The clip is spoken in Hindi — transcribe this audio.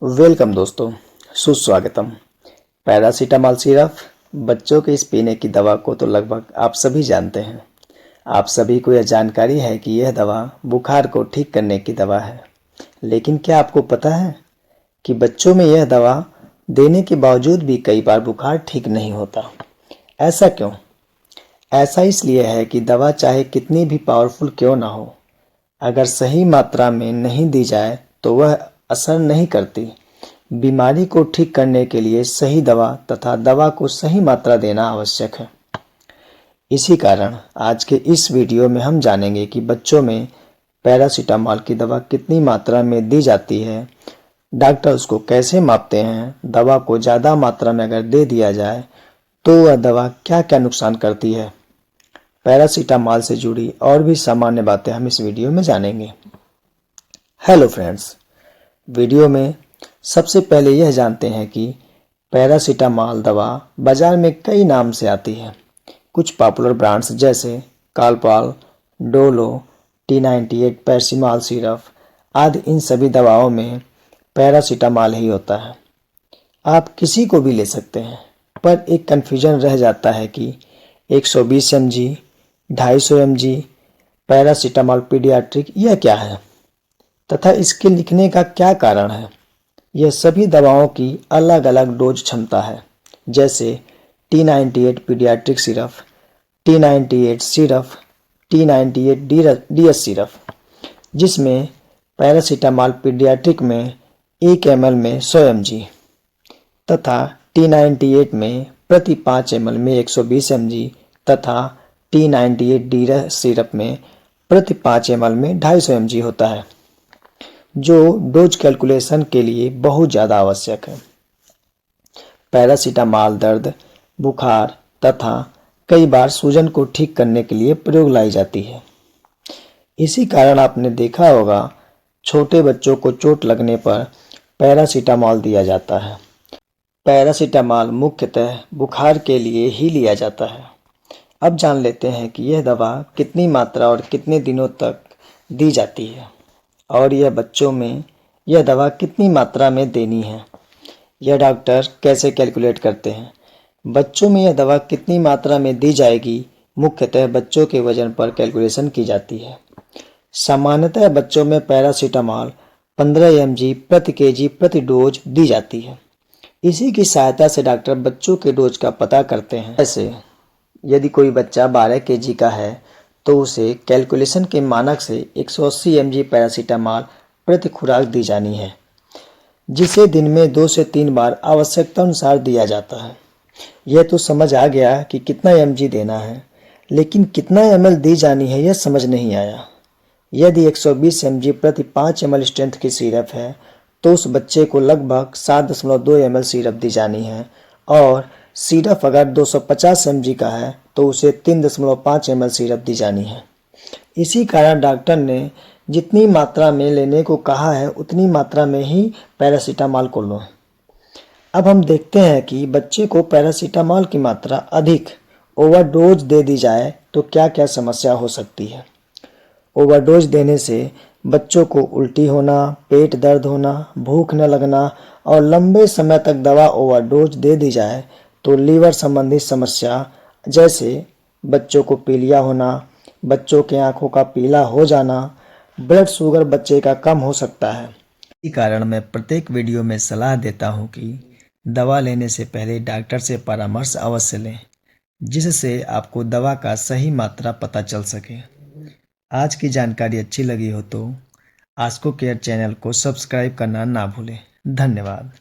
वेलकम दोस्तों, सुस्वागतम। पैरासीटामॉल सिरप बच्चों के इस पीने की दवा को तो लगभग आप सभी जानते हैं। आप सभी को यह जानकारी है कि यह दवा बुखार को ठीक करने की दवा है। लेकिन क्या आपको पता है कि बच्चों में यह दवा देने के बावजूद भी कई बार बुखार ठीक नहीं होता? ऐसा क्यों? ऐसा इसलिए है कि दवा चाहे कितनी भी पावरफुल क्यों ना हो, अगर सही मात्रा में नहीं दी जाए तो वह असर नहीं करती। बीमारी को ठीक करने के लिए सही दवा तथा दवा को सही मात्रा देना आवश्यक है। इसी कारण आज के इस वीडियो में हम जानेंगे कि बच्चों में पैरासीटामॉल की दवा कितनी मात्रा में दी जाती है, डॉक्टर उसको कैसे मापते हैं, दवा को ज़्यादा मात्रा में अगर दे दिया जाए तो वह दवा क्या क्या नुकसान करती है। पैरासीटामॉल से जुड़ी और भी सामान्य बातें हम इस वीडियो में जानेंगे। हेलो फ्रेंड्स, वीडियो में सबसे पहले यह जानते हैं कि पैरासीटामॉल दवा बाजार में कई नाम से आती है। कुछ पॉपुलर ब्रांड्स जैसे कालपॉल, डोलो, T98 पैरासीटामॉल सिरप आदि, इन सभी दवाओं में पैरासीटामॉल ही होता है। आप किसी को भी ले सकते हैं, पर एक कन्फ्यूजन रह जाता है कि 120 mg, 250 mg पैरासीटामॉल पीडियाट्रिक यह क्या है तथा इसके लिखने का क्या कारण है। यह सभी दवाओं की अलग अलग डोज क्षमता है, जैसे T98 paediatric syrup, T98 syrup, T98 DS syrup, जिसमें पैरासीटामॉल पीडियाट्रिक में 1 ml में 100 mg तथा T98 में प्रति 5 ml में 120 mg तथा T98 DS सिरप में प्रति 5 ml में 250 mg होता है, जो डोज कैलकुलेशन के लिए बहुत ज़्यादा आवश्यक है। पैरासीटामॉल दर्द, बुखार तथा कई बार सूजन को ठीक करने के लिए प्रयोग लाई जाती है। इसी कारण आपने देखा होगा छोटे बच्चों को चोट लगने पर पैरासीटामॉल दिया जाता है। पैरासीटामॉल मुख्यतः बुखार के लिए ही लिया जाता है। अब जान लेते हैं कि यह दवा कितनी मात्रा और कितने दिनों तक दी जाती है और यह बच्चों में यह दवा कितनी मात्रा में देनी है। यह डॉक्टर कैसे कैलकुलेट करते हैं? बच्चों में यह दवा कितनी मात्रा में दी जाएगी, मुख्यतः बच्चों के वजन पर कैलकुलेशन की जाती है। सामान्यतः बच्चों में पैरासीटामॉल 15 mg प्रति kg प्रति डोज दी जाती है। इसी की सहायता से डॉक्टर बच्चों के डोज का पता करते हैं। ऐसे यदि कोई बच्चा 12 kg का है तो उसे कैलकुलेशन के मानक से 180 mg पैरासीटामॉल प्रति खुराक दी जानी है, जिसे दिन में 2 से 3 बार आवश्यकता अनुसार दिया जाता है। यह तो समझ आ गया कि कितना mg देना है, लेकिन कितना ml दी जानी है यह समझ नहीं आया। यदि 120 mg प्रति 5 ml स्ट्रेंथ की सिरप है तो उस बच्चे को लगभग 7.2 ml सिरप दी जानी है, और सिरप अगर 250 mg का है तो उसे 3.5 ml सिरप दी जानी है। इसी कारण डॉक्टर ने जितनी मात्रा में लेने को कहा है उतनी मात्रा में ही पैरासीटामॉल को लो। अब हम देखते हैं कि बच्चे को पैरासीटामॉल की मात्रा अधिक ओवरडोज दे दी जाए तो क्या क्या समस्या हो सकती है। ओवरडोज देने से बच्चों को उल्टी होना, पेट दर्द होना, भूख न लगना और लंबे समय तक दवा ओवरडोज दे दी जाए तो लीवर संबंधी समस्या जैसे बच्चों को पीलिया होना, बच्चों के आंखों का पीला हो जाना, ब्लड शुगर बच्चे का कम हो सकता है। इसी कारण मैं प्रत्येक वीडियो में सलाह देता हूं कि दवा लेने से पहले डॉक्टर से परामर्श अवश्य लें, जिससे आपको दवा का सही मात्रा पता चल सके। आज की जानकारी अच्छी लगी हो तो आस्को केयर चैनल को सब्सक्राइब करना ना भूलें। धन्यवाद।